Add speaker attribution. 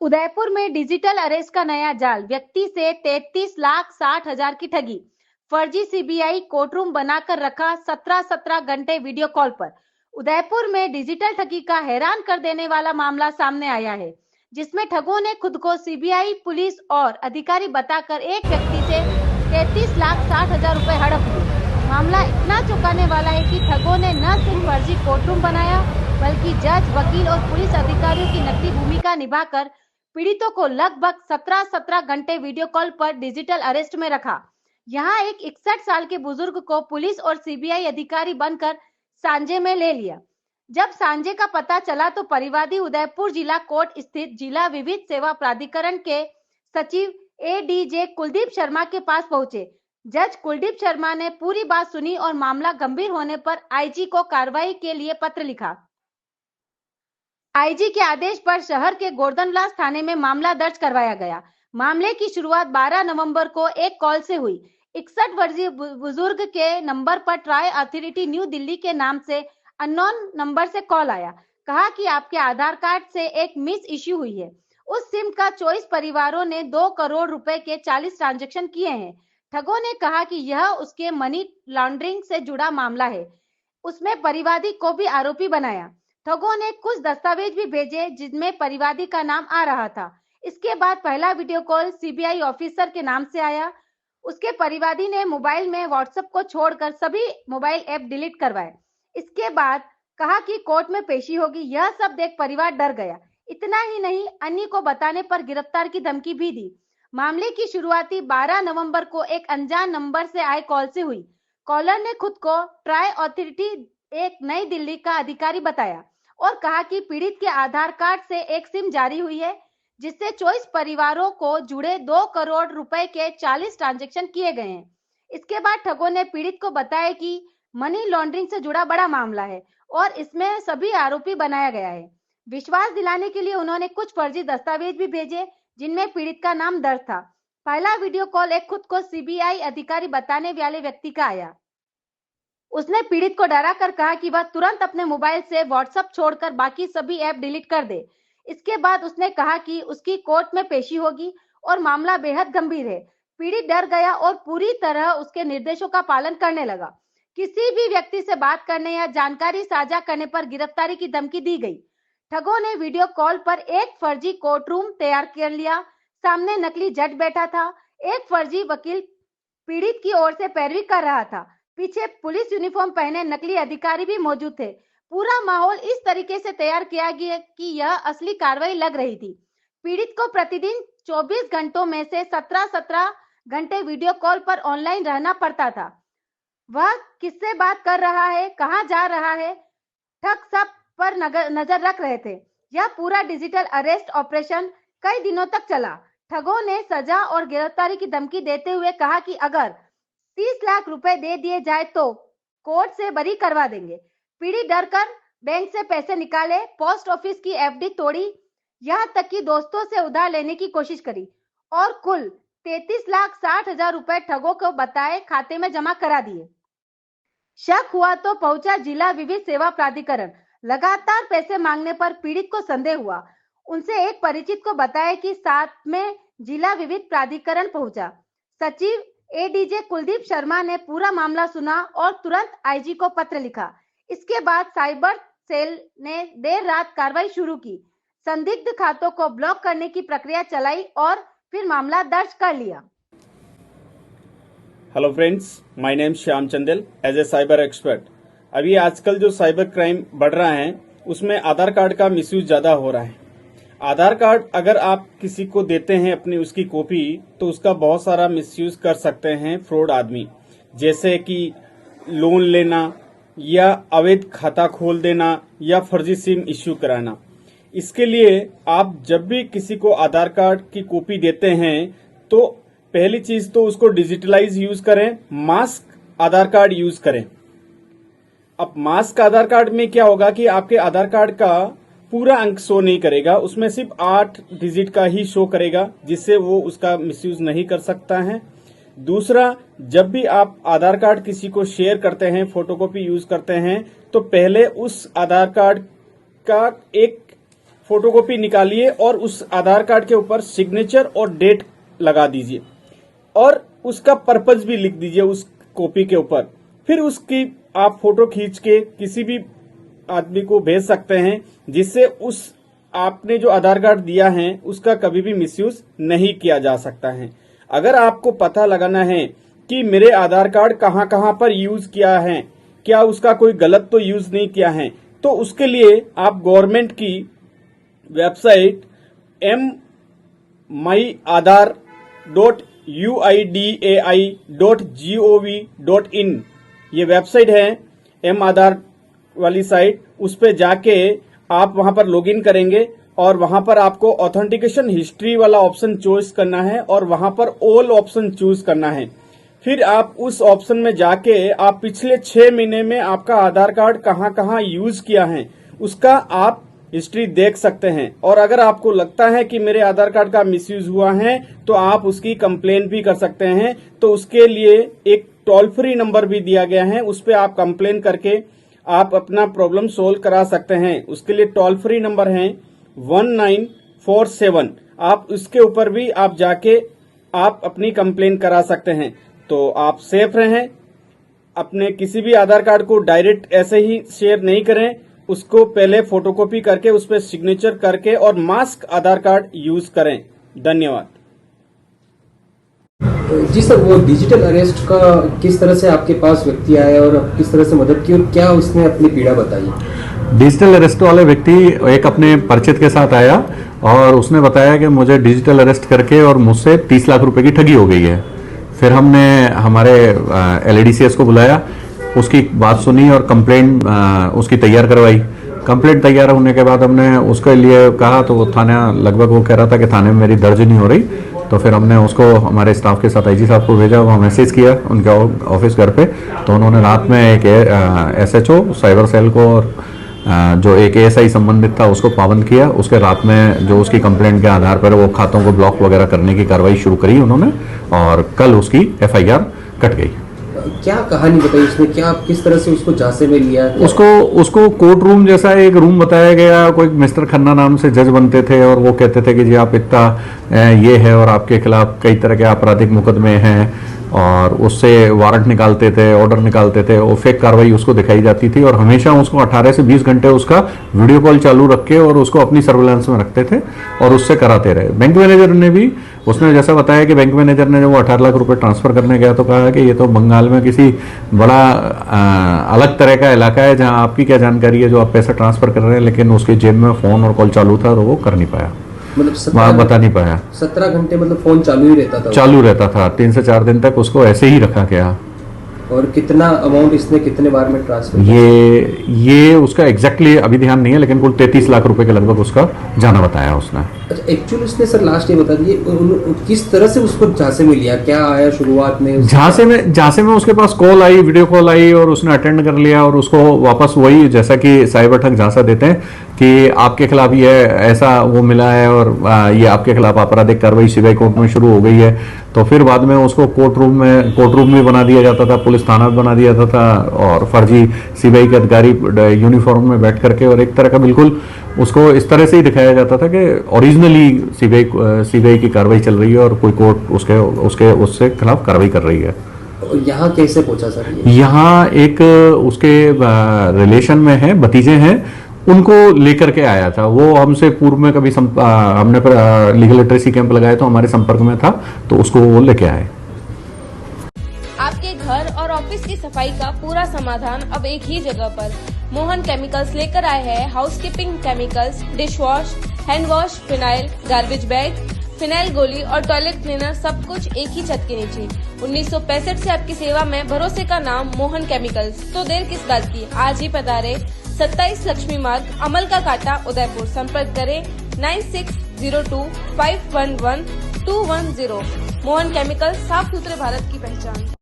Speaker 1: उदयपुर में digital arrest का नया जाल, व्यक्ति से 33,60,000 की ठगी। फर्जी सीबीआई कोर्टरूम बनाकर रखा 17 घंटे वीडियो कॉल पर। उदयपुर में डिजिटल ठगी का हैरान कर देने वाला मामला सामने आया है, जिसमें ठगों ने खुद को सीबीआई, पुलिस और अधिकारी बताकर एक व्यक्ति से 33,60,000 रुपए हड़प लिए। मामला इतना चौंकाने वाला है कि ठगों ने न सिर्फ फर्जी कोर्टरूम बनाया, बल्कि जज, वकील और पुलिस अधिकारियों की नकली भूमिका निभाकर पीड़ितों को लगभग 17 घंटे वीडियो कॉल पर डिजिटल अरेस्ट में रखा। यहाँ एक 61 साल के बुजुर्ग को पुलिस और सीबीआई अधिकारी बनकर सांजे में ले लिया। जब सांजे का पता चला तो परिवादी उदयपुर जिला कोर्ट स्थित जिला विधिक सेवा प्राधिकरण के सचिव एडीजे कुलदीप शर्मा के पास पहुंचे। जज कुलदीप शर्मा ने पूरी बात सुनी और मामला गंभीर होने पर आईजी को कार्रवाई के लिए पत्र लिखा। आईजी के आदेश पर शहर के गोर्धनविलास थाने में मामला दर्ज करवाया गया। मामले की शुरुआत 12 नवंबर को एक कॉल से हुई। 61 वर्षीय बुजुर्ग के नंबर पर ट्राई अथॉरिटी न्यू दिल्ली के नाम से अननोन नंबर से कॉल आया। कहा कि आपके आधार कार्ड से एक मिस इश्यू हुई है। उस सिम का 24 परिवारों ने 2 करोड़ रुपए के 40 ट्रांजैक्शन किए हैं। ठगों ने कहा कि यह उसके मनी लॉन्ड्रिंग से जुड़ा मामला है। उसमें परिवादी को भी आरोपी बनाया। ठगों ने कुछ दस्तावेज भी भेजे जिनमें परिवादी का नाम आ रहा था। इसके बाद पहला वीडियो कॉल सीबीआई ऑफिसर के नाम से आया। उसके परिवादी ने मोबाइल में व्हाट्सएप को छोड़कर सभी मोबाइल ऐप डिलीट करवाए। इसके बाद कहा कि कोर्ट में पेशी होगी। यह सब देख परिवार डर गया। इतना ही नहीं, अन्य को बताने पर गिरफ्तार की धमकी भी दी। मामले की शुरुआती 12 नवंबर को एक अनजान नंबर से आए कॉल से हुई। कॉलर ने खुद को ट्राई अथॉरिटी एक नई दिल्ली का अधिकारी बताया और कहा कि पीड़ित के आधार कार्ड से एक सिम जारी हुई है, जिससे 24 परिवारों को जुड़े 2 करोड़ रुपए के 40 ट्रांजैक्शन किए गए हैं। इसके बाद ठगों ने पीड़ित को बताया कि मनी लॉन्ड्रिंग से जुड़ा बड़ा मामला है और इसमें सभी आरोपी बनाया गया है। विश्वास दिलाने के लिए उन्होंने कुछ फर्जी दस्तावेज भी भेजे जिनमें पीड़ित का नाम दर्ज था। पहला वीडियो कॉल एक खुद को सीबीआई अधिकारी बताने वाले व्यक्ति का आया। उसने पीड़ित को डरा कर कहा कि वह तुरंत अपने मोबाइल से व्हाट्सएप छोड़कर बाकी सभी ऐप डिलीट कर दे। इसके बाद उसने कहा कि उसकी कोर्ट में पेशी होगी और मामला बेहद गंभीर है। पीड़ित डर गया और पूरी तरह उसके निर्देशों का पालन करने लगा। किसी भी व्यक्ति से बात करने या जानकारी साझा करने पर गिरफ्तारी की धमकी दी गई। ठगों ने वीडियो कॉल पर एक फर्जी कोर्ट रूम तैयार कर लिया। सामने नकली जज बैठा था। एक फर्जी वकील पीड़ित की ओर से पैरवी कर रहा था। पीछे पुलिस यूनिफॉर्म पहने नकली अधिकारी भी मौजूद थे। पूरा माहौल इस तरीके से तैयार किया गया कि यह असली कार्रवाई लग रही थी। पीड़ित को प्रतिदिन 24 घंटों में से 17 घंटे वीडियो कॉल पर ऑनलाइन रहना पड़ता था। वह किससे बात कर रहा है, कहां जा रहा है, ठग सब पर नजर रख रहे थे। यह पूरा डिजिटल अरेस्ट ऑपरेशन कई दिनों तक चला। ठगों ने सजा और गिरफ्तारी की धमकी देते हुए कहा कि अगर 30 लाख रुपए दे दिए जाए तो कोर्ट से बरी करवा देंगे। पीड़ित डरकर बैंक से पैसे निकाले, पोस्ट ऑफिस की एफडी तोड़ी, यहाँ तक कि दोस्तों से उधार लेने की कोशिश करी और कुल 33,60,000 रुपए ठगों को बताए खाते में जमा करा दिए। शक हुआ तो पहुंचा जिला विधिक सेवा प्राधिकरण। लगातार पैसे मांगने पर पीड़ित को संदेह हुआ। उनसे एक परिचित को बताया कि साथ में जिला विधिक प्राधिकरण पहुंचा। सचिव एडीजे कुलदीप शर्मा ने पूरा मामला सुना और तुरंत आईजी को पत्र लिखा। इसके बाद साइबर सेल ने देर रात कार्रवाई शुरू की। संदिग्ध खातों को ब्लॉक करने की प्रक्रिया चलाई और फिर मामला दर्ज कर लिया।
Speaker 2: Hello friends, my name Shyam Chandel as a cyber expert. अभी आजकल जो साइबर क्राइम बढ़ रहा है उसमें आधार कार्ड का मिसयूज ज्यादा हो रहा है। आधार कार्ड अगर आप किसी को देते हैं अपनी उसकी कॉपी, तो उसका बहुत सारा मिसयूज कर सकते हैं फ्रॉड आदमी, जैसे कि लोन लेना या अवैध खाता खोल देना या फर्जी सिम इश्यू कराना। इसके लिए आप जब भी किसी को आधार कार्ड की कॉपी देते हैं तो पहली चीज तो उसको डिजिटलाइज यूज करें, मास्क आधार कार्ड यूज करें। अब मास्क आधार कार्ड में क्या होगा कि आपके आधार कार्ड का पूरा अंक शो नहीं करेगा, उसमें सिर्फ 8 डिजिट का ही शो करेगा, जिससे वो उसका मिसयूज नहीं कर सकता है। दूसरा, जब भी आप आधार कार्ड किसी को शेयर करते हैं, फोटोकॉपी यूज करते हैं, तो पहले उस आधार कार्ड का एक फोटोकॉपी निकालिए और उस आधार कार्ड के ऊपर सिग्नेचर और डेट लगा दीजिए और उसका पर्पज भी लिख दीजिए उस कॉपी के ऊपर। फिर उसकी आप फोटो खींच के किसी भी आदमी को भेज सकते हैं, जिससे उस आपने जो आधार कार्ड दिया है उसका कभी भी मिसयूज नहीं किया जा सकता है। अगर आपको पता लगाना है कि मेरे आधार कार्ड कहां कहां पर यूज किया है, क्या उसका कोई गलत तो यूज नहीं किया है, तो उसके लिए आप गवर्नमेंट की वेबसाइट myadar.uidai.gov.in ये वेबसाइट है एम आधार वाली साइट। उस पे जाके आप वहां पर लॉगिन करेंगे और वहां पर आपको ऑथेंटिकेशन हिस्ट्री वाला ऑप्शन चूज करना है और वहां पर ऑल ऑप्शन चूज करना है। फिर आप उस ऑप्शन में जाके आप पिछले 6 महीने में आपका आधार कार्ड कहां कहां यूज किया है उसका आप हिस्ट्री देख सकते हैं। और अगर आपको लगता है कि मेरे आधार कार्ड का मिसयूज हुआ है तो आप उसकी कंप्लेन भी कर सकते हैं। तो उसके लिए एक टोल फ्री नंबर भी दिया गया है, उस पर आप कंप्लेन करके आप अपना प्रॉब्लम सोल्व करा सकते हैं। उसके लिए टोल फ्री नंबर है 1947। आप उसके ऊपर भी आप जाके आप अपनी कंप्लेन करा सकते हैं। तो आप सेफ रहें, अपने किसी भी आधार कार्ड को डायरेक्ट ऐसे ही शेयर नहीं करें, उसको पहले फोटोकॉपी करके उस पर सिग्नेचर करके और मास्क आधार कार्ड यूज करें। धन्यवाद।
Speaker 3: जी सर, वो डिजिटल अरेस्ट का किस तरह से आपके पास व्यक्ति आया और किस तरह से मदद की और क्या उसने अपनी पीड़ा बताई?
Speaker 4: डिजिटल अरेस्ट वाले व्यक्ति एक अपने परिचित के साथ आया और उसने बताया कि मुझे डिजिटल अरेस्ट करके और मुझसे 30 लाख रुपए की ठगी हो गई है। फिर हमने हमारे LADCS को बुलाया, उसकी बात सुनी और कंप्लेंट उसकी तैयार करवाई। कंप्लेंट तैयार होने के बाद हमने उसके लिए कहा तो वो थाना लगभग वो कह रहा था कि थाने में मेरी दर्ज नहीं हो रही। तो फिर हमने उसको हमारे स्टाफ के साथ IG साहब को भेजा, वहाँ मैसेज किया उनके ऑफिस घर पे। तो उन्होंने रात में एक SHO साइबर सेल को और जो एक ASI संबंधित था उसको पाबंद किया। उसके रात में जो उसकी कंप्लेंट के आधार पर वो खातों को ब्लॉक वगैरह करने की कार्रवाई शुरू करी उन्होंने और कल उसकी FIR कट गई।
Speaker 3: क्या कहानी बताई उसने, क्या किस तरह से उसको झांसे में लिया?
Speaker 4: उसको कोर्ट रूम जैसा एक रूम बताया गया। कोई मिस्टर खन्ना नाम से जज बनते थे और वो कहते थे कि जी आप इतना ये है और आपके खिलाफ कई तरह के आपराधिक मुकदमे हैं और उससे वारंट निकालते थे, ऑर्डर निकालते थे। वो फेक कार्रवाई उसको दिखाई जाती थी और हमेशा उसको 18 से 20 घंटे उसका वीडियो कॉल चालू रख के और उसको अपनी सर्विलांस में रखते थे और उससे कराते रहे। बैंक मैनेजर ने भी उसने जैसा बताया कि बैंक मैनेजर ने जब वो 18 लाख रुपए ट्रांसफर करने गया तो कहा कि ये तो बंगाल में किसी बड़ा अलग तरह का इलाका है जहां आपकी क्या जानकारी है जो आप पैसा ट्रांसफर कर रहे हैं, लेकिन उसके जेब में फोन और कॉल चालू था तो वो कर नहीं पाया,
Speaker 3: मतलब
Speaker 4: बता नहीं पाया।
Speaker 3: 17 घंटे मतलब फोन चालू ही रहता था?
Speaker 4: चालू रहता था। 3 से 4 दिन तक उसको ऐसे ही रखा गया।
Speaker 3: और कितना अमाउंट इसने कितने बार में ट्रांसफर?
Speaker 4: ये उसका एग्जैक्टली अभी ध्यान नहीं है, लेकिन कुल 33 लाख रुपए के लगभग उसका जाना बताया उसने।
Speaker 3: अच्छा, एक्चुअली उसने सर लास्ट ये बता दिए किस तरह से उसको झांसे में लिया, क्या आया शुरुआत में?
Speaker 4: झांसे में उसके पास कॉल आई, वीडियो कॉल आई और उसने अटेंड कर लिया और उसको वापस वही जैसा कि साइबर ठग झांसा देते हैं कि आपके खिलाफ ये ऐसा वो मिला है और ये आपके खिलाफ आपराधिक कार्रवाई CBI कोर्ट में शुरू हो गई है। तो फिर बाद में उसको कोर्ट रूम भी बना दिया जाता था, पुलिस थाना भी बना दिया जाता था और फर्जी CBI के अधिकारी यूनिफॉर्म में बैठ करके और एक तरह का बिल्कुल उसको इस तरह से ही दिखाया जाता था कि ओरिजिनली CBI की कार्रवाई चल रही है और कोई कोर्ट उसके खिलाफ कार्रवाई कर रही है।
Speaker 3: यहाँ कैसे पहुंचा सर?
Speaker 4: यहाँ एक उसके रिलेशन में है, भतीजे हैं, उनको लेकर के आया था। वो हमसे पूर्व में कभी हमने लीगल लिटरेसी कैंप लगाया तो हमारे संपर्क में था, तो उसको वो लेके आए।
Speaker 5: आपके घर और ऑफिस की सफाई का पूरा समाधान अब एक ही जगह पर। मोहन केमिकल्स लेकर आए हैं housekeeping chemicals, dish wash, hand wash, phenyl, garbage bag, phenyl गोली और टॉयलेट क्लीनर, सब कुछ एक ही छत के नीचे। 1965 से आपकी सेवा में, भरोसे का नाम मोहन केमिकल्स। तो देर किस बात की, आज ही पधारे। 27 लक्ष्मी मार्ग, अमल का कांटा, उदयपुर। संपर्क करें 9602511210। मोहन केमिकल्स, साफ सुथरे भारत की पहचान।